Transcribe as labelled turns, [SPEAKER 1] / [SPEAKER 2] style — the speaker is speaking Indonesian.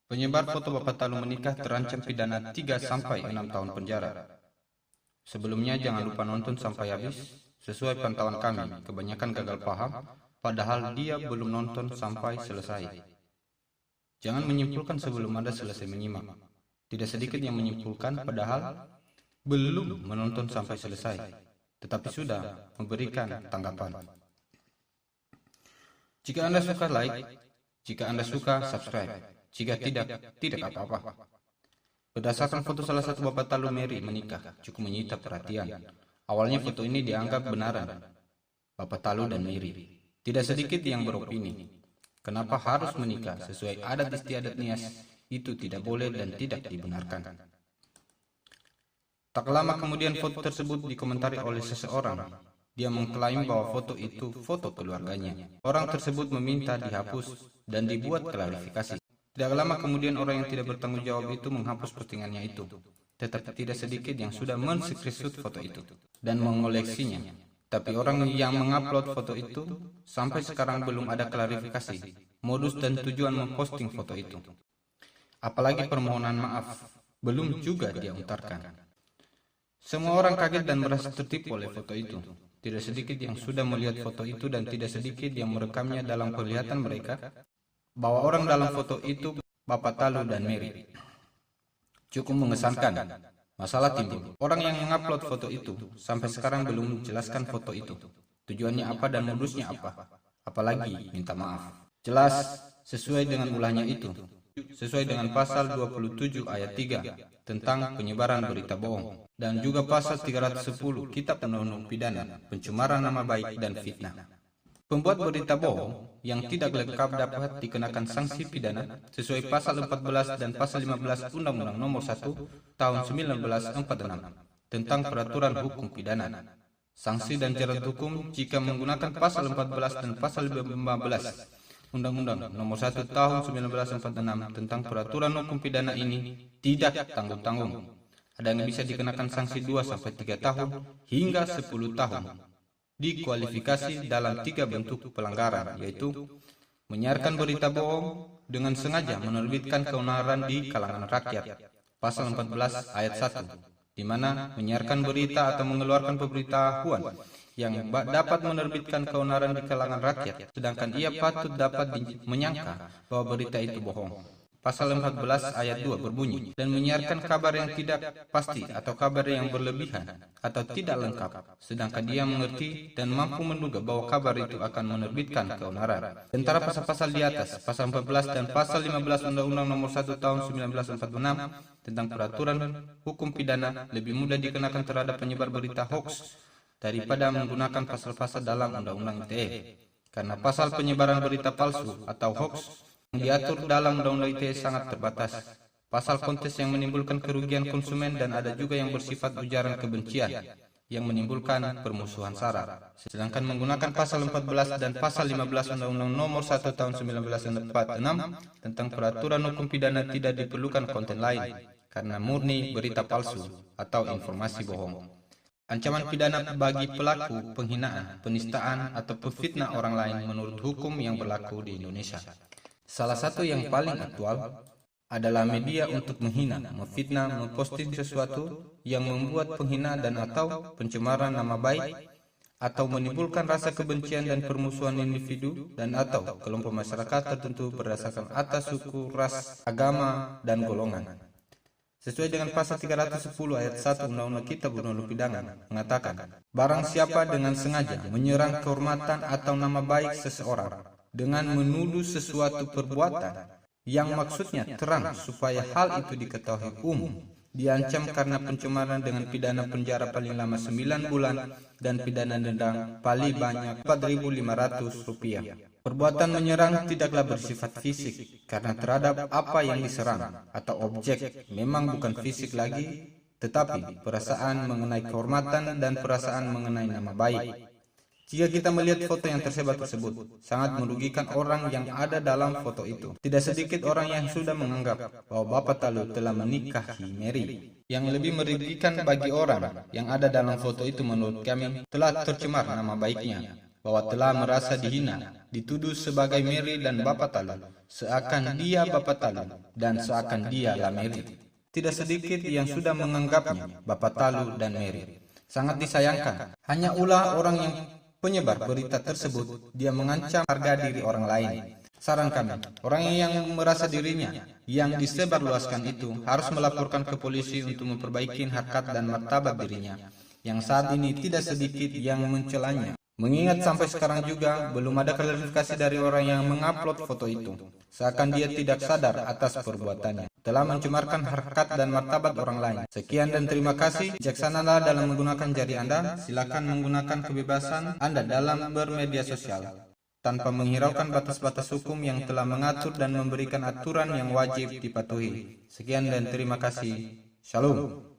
[SPEAKER 1] Penyebar foto Bapak Talu menikah terancam pidana 3 sampai 6 tahun penjara. Sebelumnya jangan lupa nonton sampai habis. Sesuai pantauan kami, kebanyakan gagal paham, padahal dia belum nonton sampai selesai. Jangan menyimpulkan sebelum Anda selesai menyimak. Tidak sedikit yang menyimpulkan padahal belum menonton sampai selesai, tetapi sudah memberikan tanggapan. Jika Anda suka like, jika Anda suka subscribe. Jika tidak apa-apa. Berdasarkan foto salah satu Bapak Talu Mary menikah, cukup menyita perhatian. Awalnya foto ini dianggap benaran Bapak Talu dan Mary. Tidak sedikit yang beropini, kenapa harus menikah sesuai adat istiadat Nias, itu tidak boleh dan tidak dibenarkan. Tak lama kemudian foto tersebut dikomentari oleh seseorang. Dia mengklaim bahwa foto itu foto keluarganya. Orang tersebut meminta dihapus dan dibuat klarifikasi. Tidak lama kemudian orang yang tidak bertanggung jawab itu menghapus postingannya itu. Tetapi tidak sedikit yang sudah men-screenshot foto itu dan mengoleksinya. Tapi orang yang mengupload foto itu sampai sekarang belum ada klarifikasi modus dan tujuan memposting foto itu. Apalagi permohonan maaf belum juga dia utarakan. Semua orang kaget dan merasa tertipu oleh foto itu. Tidak sedikit yang sudah melihat foto itu dan tidak sedikit yang merekamnya dalam penglihatan mereka bahwa orang dalam foto itu Bapak Talu dan Mary. Cukup mengesankan. Masalah timbul. Orang yang mengupload foto itu sampai sekarang belum menjelaskan foto itu. Tujuannya apa dan modusnya apa. Apalagi minta maaf. Jelas sesuai dengan ulahnya itu. Sesuai dengan pasal 27 ayat 3 tentang penyebaran berita bohong. Dan juga pasal 310 Kitab Undang-Undang Pidana, pencemaran nama baik dan fitnah. Pembuat berita bohong yang tidak lengkap dapat dikenakan sanksi pidana sesuai pasal 14 dan pasal 15 Undang-Undang Nomor 1 Tahun 1946 tentang peraturan hukum pidana. Sanksi dan jerat hukum jika menggunakan pasal 14 dan pasal 15 Undang-Undang Nomor 1 Tahun 1946 tentang peraturan hukum pidana ini tidak tanggung-tanggung. Ada yang bisa dikenakan sanksi 2 sampai 3 tahun hingga 10 tahun. Dikualifikasi dalam 3 bentuk pelanggaran, yaitu menyiarkan berita bohong dengan sengaja menerbitkan keonaran di kalangan rakyat, pasal 14 ayat 1, di mana menyiarkan berita atau mengeluarkan pemberitahuan yang dapat menerbitkan keonaran di kalangan rakyat, sedangkan ia patut dapat menyangka bahwa berita itu bohong. Pasal 14 ayat 2 berbunyi, dan menyiarkan kabar yang tidak pasti atau kabar yang berlebihan atau tidak lengkap, sedangkan dia mengerti dan mampu menduga bahwa kabar itu akan menerbitkan keonaran. Antara pasal-pasal di atas, pasal 14 dan pasal 15 Undang-Undang Nomor 1 Tahun 1946 tentang peraturan hukum pidana lebih mudah dikenakan terhadap penyebar berita hoax daripada menggunakan pasal-pasal dalam Undang-Undang ITE. Karena pasal penyebaran berita palsu atau hoax yang diatur dalam Undang-Undang ITE sangat terbatas. Pasal kontes yang menimbulkan kerugian konsumen dan ada juga yang bersifat ujaran kebencian yang menimbulkan permusuhan sara. Sedangkan menggunakan pasal 14 dan pasal 15 Undang-Undang Nomor 1 Tahun 1946 tentang peraturan hukum pidana tidak diperlukan konten lain karena murni berita palsu atau informasi bohong. Ancaman pidana bagi pelaku penghinaan, penistaan atau pemfitnah orang lain menurut hukum yang berlaku di Indonesia. Salah satu yang paling aktual adalah media untuk menghina, memfitnah, memposting sesuatu yang membuat penghinaan dan atau pencemaran nama baik atau menimbulkan rasa kebencian dan permusuhan individu dan atau kelompok masyarakat tertentu berdasarkan atas suku, ras, agama, dan golongan. Sesuai dengan pasal 310 ayat 1 Undang-Undang Kitab Undang-Undang Pidana mengatakan, barang siapa dengan sengaja menyerang kehormatan atau nama baik seseorang dengan menuduh sesuatu perbuatan yang maksudnya terang supaya hal itu diketahui umum, diancam karena pencemaran dengan pidana penjara paling lama 9 bulan dan pidana denda paling banyak Rp4.500. Perbuatan menyerang tidaklah bersifat fisik karena terhadap apa yang diserang atau objek memang bukan fisik lagi, tetapi perasaan mengenai kehormatan dan perasaan mengenai nama baik. Jika kita melihat foto yang tersebar tersebut, sangat merugikan orang yang ada dalam foto itu. Tidak sedikit orang yang sudah menganggap bahwa Bapak Talu telah menikahi Mary. Yang lebih merugikan bagi orang yang ada dalam foto itu menurut kami telah tercemar nama baiknya. bahwa telah merasa dihina, dituduh sebagai Mary dan Bapak Talu, seakan dia Bapak Talu dan seakan dialah Mary. Tidak sedikit yang sudah menganggapnya Bapak Talu dan Mary. Sangat disayangkan, hanya ulah orang yang penyebar berita tersebut, dia mengancam harga diri orang lain. Saran kami, orang yang merasa dirinya yang disebarluaskan itu harus melaporkan ke polisi untuk memperbaiki harkat dan martabat dirinya, yang saat ini tidak sedikit yang mencelanya. Mengingat sampai sekarang juga belum ada klarifikasi dari orang yang mengupload foto itu, seakan dia tidak sadar atas perbuatannya, telah mencemarkan harkat dan martabat orang lain. Sekian dan terima kasih. Bijaksanalah dalam menggunakan jari Anda. Silakan menggunakan kebebasan Anda dalam bermedia sosial, tanpa menghiraukan batas-batas hukum yang telah mengatur dan memberikan aturan yang wajib dipatuhi. Sekian dan terima kasih. Shalom.